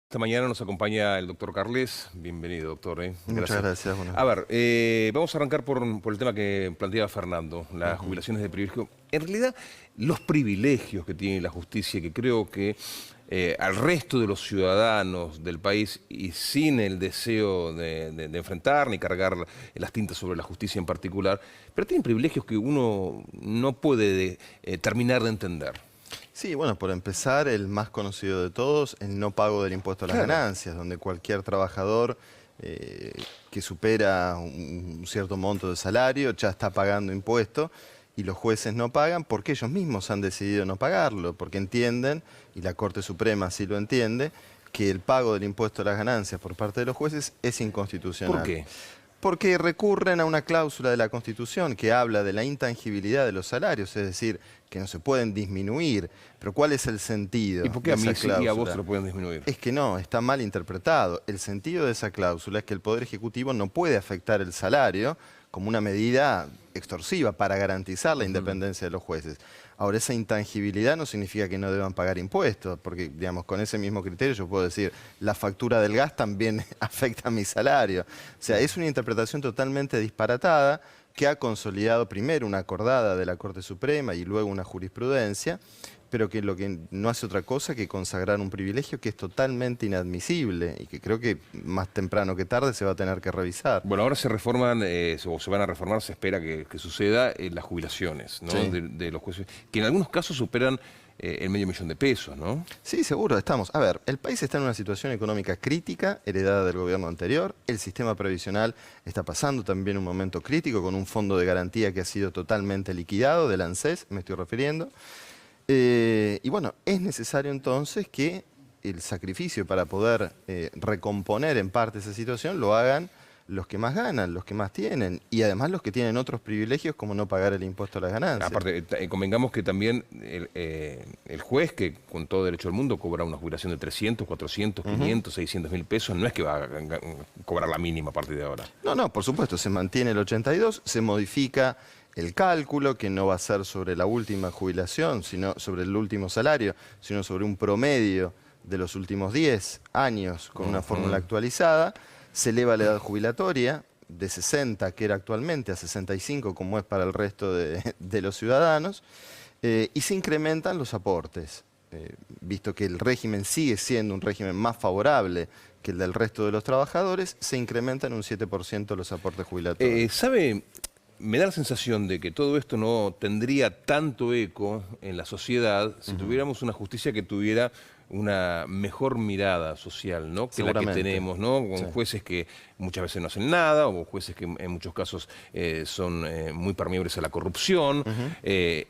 Esta mañana nos acompaña el doctor Carles. Bienvenido, doctor. Muchas gracias. Bueno. A ver, vamos a arrancar por el tema que planteaba Fernando, las jubilaciones de privilegio. En realidad, los privilegios que tiene la justicia, que creo que al resto de los ciudadanos del país, y sin el deseo de enfrentar ni cargar las tintas sobre la justicia en particular, pero tienen privilegios que uno no puede terminar de entender. Sí, bueno, por empezar, el más conocido de todos, el no pago del impuesto a las ganancias, donde cualquier trabajador que supera un cierto monto de salario ya está pagando impuesto y los jueces no pagan porque ellos mismos han decidido no pagarlo, porque entienden, y la Corte Suprema así lo entiende, que el pago del impuesto a las ganancias por parte de los jueces es inconstitucional. ¿Por qué? Porque recurren a una cláusula de la Constitución que habla de la intangibilidad de los salarios, es decir, que no se pueden disminuir. Pero ¿cuál es el sentido ¿Y por qué de a mí esa sí y a vos cláusula? se lo pueden disminuir? Es que no, está mal interpretado. El sentido de esa cláusula es que el Poder Ejecutivo no puede afectar el salario como una medida extorsiva para garantizar la independencia de los jueces. Ahora, esa intangibilidad no significa que no deban pagar impuestos, porque, digamos, con ese mismo criterio yo puedo decir, la factura del gas también afecta a mi salario. O sea, es una interpretación totalmente disparatada que ha consolidado primero una acordada de la Corte Suprema y luego una jurisprudencia, pero que lo que no hace otra cosa que consagrar un privilegio que es totalmente inadmisible y que creo que más temprano que tarde se va a tener que revisar. Bueno, ahora se reforman, o se van a reformar, se espera que suceda las jubilaciones, ¿no? Sí. de los jueces, que en algunos casos superan el $500.000 de pesos, ¿no? Sí, seguro, estamos. A ver, el país está en una situación económica crítica, heredada del gobierno anterior. El sistema previsional está pasando también un momento crítico con un fondo de garantía que ha sido totalmente liquidado, del ANSES, me estoy refiriendo. Y bueno, es necesario entonces que el sacrificio para poder recomponer en parte esa situación lo hagan los que más ganan, los que más tienen, y además los que tienen otros privilegios como no pagar el impuesto a las ganancias. Aparte, convengamos que también el juez, que con todo derecho del mundo cobra una jubilación de 300, 400, 500, 600.000 pesos, no es que va a cobrar la mínima a partir de ahora. No, no, por supuesto, se mantiene el 82, se modifica el cálculo, que no va a ser sobre la última jubilación, sino sobre el último salario, sino sobre un promedio de los últimos 10 años con una fórmula actualizada. Se eleva la edad jubilatoria de 60, que era actualmente, a 65, como es para el resto de los ciudadanos, y se incrementan los aportes. Visto que el régimen sigue siendo un régimen más favorable que el del resto de los trabajadores, se incrementan un 7% los aportes jubilatorios. ¿Sabe? Me da la sensación de que todo esto no tendría tanto eco en la sociedad si tuviéramos una justicia que tuviera una mejor mirada social, ¿no? Que la que tenemos, ¿no? Con jueces que muchas veces no hacen nada, o jueces que en muchos casos son muy permeables a la corrupción,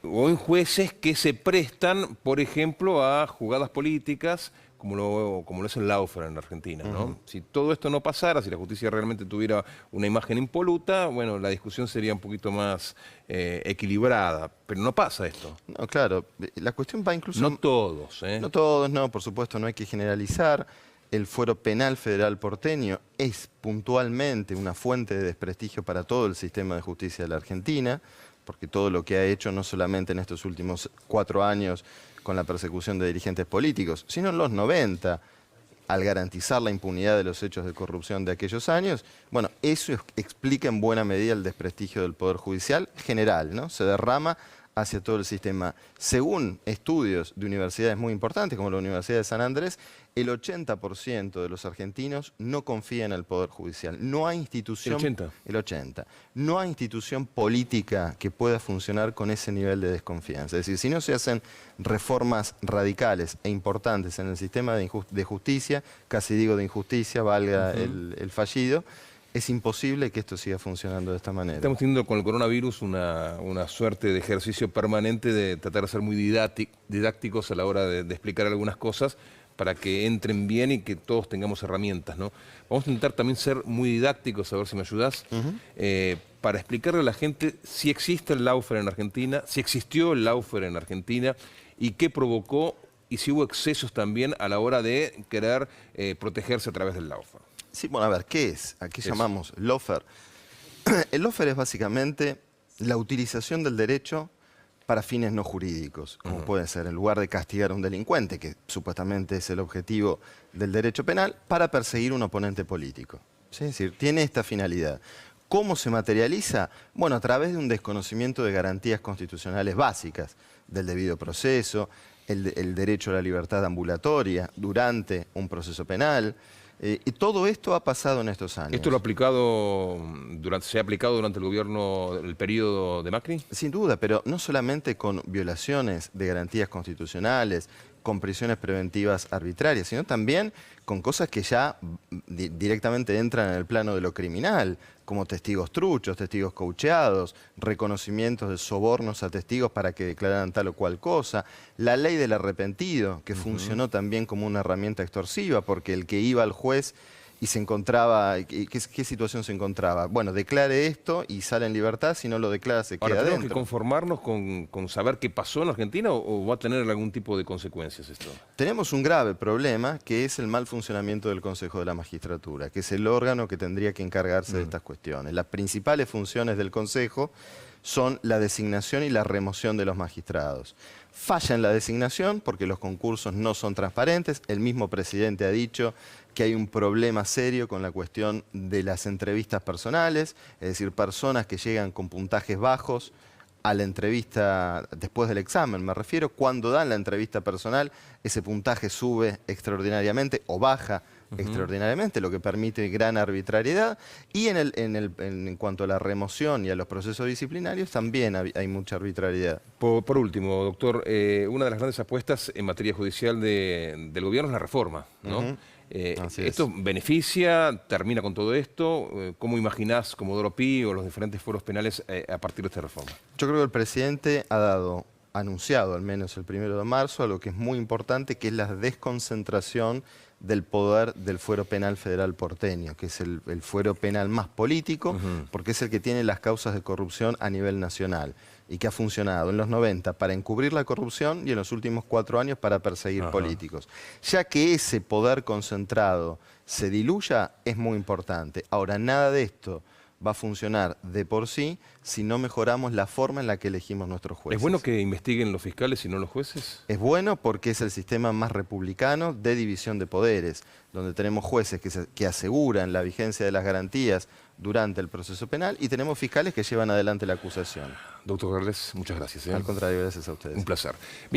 o en jueces que se prestan, por ejemplo, a jugadas políticas, como lo es el lawfare en Argentina, ¿no? Si todo esto no pasara, si la justicia realmente tuviera una imagen impoluta, bueno, la discusión sería un poquito más equilibrada, pero no pasa esto. No, claro, la cuestión va incluso... No todos, ¿eh? No todos, no, por supuesto, no hay que generalizar. El Fuero Penal Federal porteño es puntualmente una fuente de desprestigio para todo el sistema de justicia de la Argentina, porque todo lo que ha hecho, no solamente en estos últimos 4 años con la persecución de dirigentes políticos, sino en los 90, al garantizar la impunidad de los hechos de corrupción de aquellos años, bueno, eso explica en buena medida el desprestigio del Poder Judicial general, ¿no? Se derrama hacia todo el sistema. Según estudios de universidades muy importantes, como la Universidad de San Andrés, el 80% de los argentinos no confían en el Poder Judicial. No hay institución... ¿El 80? El 80. No hay institución política que pueda funcionar con ese nivel de desconfianza. Es decir, si no se hacen reformas radicales e importantes en el sistema de justicia, casi digo de injusticia, valga el fallido, es imposible que esto siga funcionando de esta manera. Estamos teniendo con el coronavirus una suerte de ejercicio permanente de tratar de ser muy didácticos a la hora de explicar algunas cosas para que entren bien y que todos tengamos herramientas, ¿no? Vamos a intentar también ser muy didácticos, a ver si me ayudás, para explicarle a la gente si existe el lawfare en Argentina, si existió el lawfare en Argentina y qué provocó y si hubo excesos también a la hora de querer protegerse a través del lawfare. Sí, bueno, a ver, ¿qué es? ¿A qué llamamos lawfare? El lawfare es básicamente la utilización del derecho para fines no jurídicos, como puede ser, en lugar de castigar a un delincuente, que supuestamente es el objetivo del derecho penal, para perseguir a un oponente político. ¿Sí? Es decir, tiene esta finalidad. ¿Cómo se materializa? Bueno, a través de un desconocimiento de garantías constitucionales básicas, del debido proceso, el derecho a la libertad ambulatoria durante un proceso penal. Y todo esto ha pasado en estos años. ¿Esto se ha aplicado durante el gobierno, el periodo de Macri? Sin duda, pero no solamente con violaciones de garantías constitucionales, con prisiones preventivas arbitrarias, sino también con cosas que ya directamente entran en el plano de lo criminal, como testigos truchos, testigos caucheados, reconocimientos de sobornos a testigos para que declararan tal o cual cosa, la ley del arrepentido, que funcionó también como una herramienta extorsiva, porque el que iba al juez y se encontraba, ¿qué situación se encontraba? Bueno, declare esto y sale en libertad, si no lo declara se queda ¿tenemos adentro. que conformarnos con saber qué pasó en Argentina o va a tener algún tipo de consecuencias esto? Tenemos un grave problema que es el mal funcionamiento del Consejo de la Magistratura, que es el órgano que tendría que encargarse de estas cuestiones. Las principales funciones del Consejo son la designación y la remoción de los magistrados. Falla en la designación porque los concursos no son transparentes. El mismo presidente ha dicho que hay un problema serio con la cuestión de las entrevistas personales, es decir, personas que llegan con puntajes bajos a la entrevista después del examen, me refiero, cuando dan la entrevista personal, ese puntaje sube extraordinariamente o baja extraordinariamente, lo que permite gran arbitrariedad. Y en cuanto a la remoción y a los procesos disciplinarios, también hay mucha arbitrariedad. Por último, doctor, una de las grandes apuestas en materia judicial del gobierno es la reforma, ¿no? ¿Esto beneficia, termina con todo esto? ¿Cómo imaginás Comodoro Pi o los diferentes foros penales a partir de esta reforma? Yo creo que el presidente ha anunciado al menos el 1 de marzo, algo que es muy importante, que es la desconcentración del poder del fuero penal federal porteño, que es el fuero penal más político, porque es el que tiene las causas de corrupción a nivel nacional y que ha funcionado en los 90 para encubrir la corrupción y en los últimos 4 años para perseguir políticos. Ya que ese poder concentrado se diluya, es muy importante. Ahora, nada de esto va a funcionar de por sí si no mejoramos la forma en la que elegimos nuestros jueces. ¿Es bueno que investiguen los fiscales y no los jueces? Es bueno porque es el sistema más republicano de división de poderes, donde tenemos jueces que aseguran la vigencia de las garantías durante el proceso penal y tenemos fiscales que llevan adelante la acusación. Doctor Garles, muchas gracias. Al contrario, gracias a ustedes. Un placer. Bien.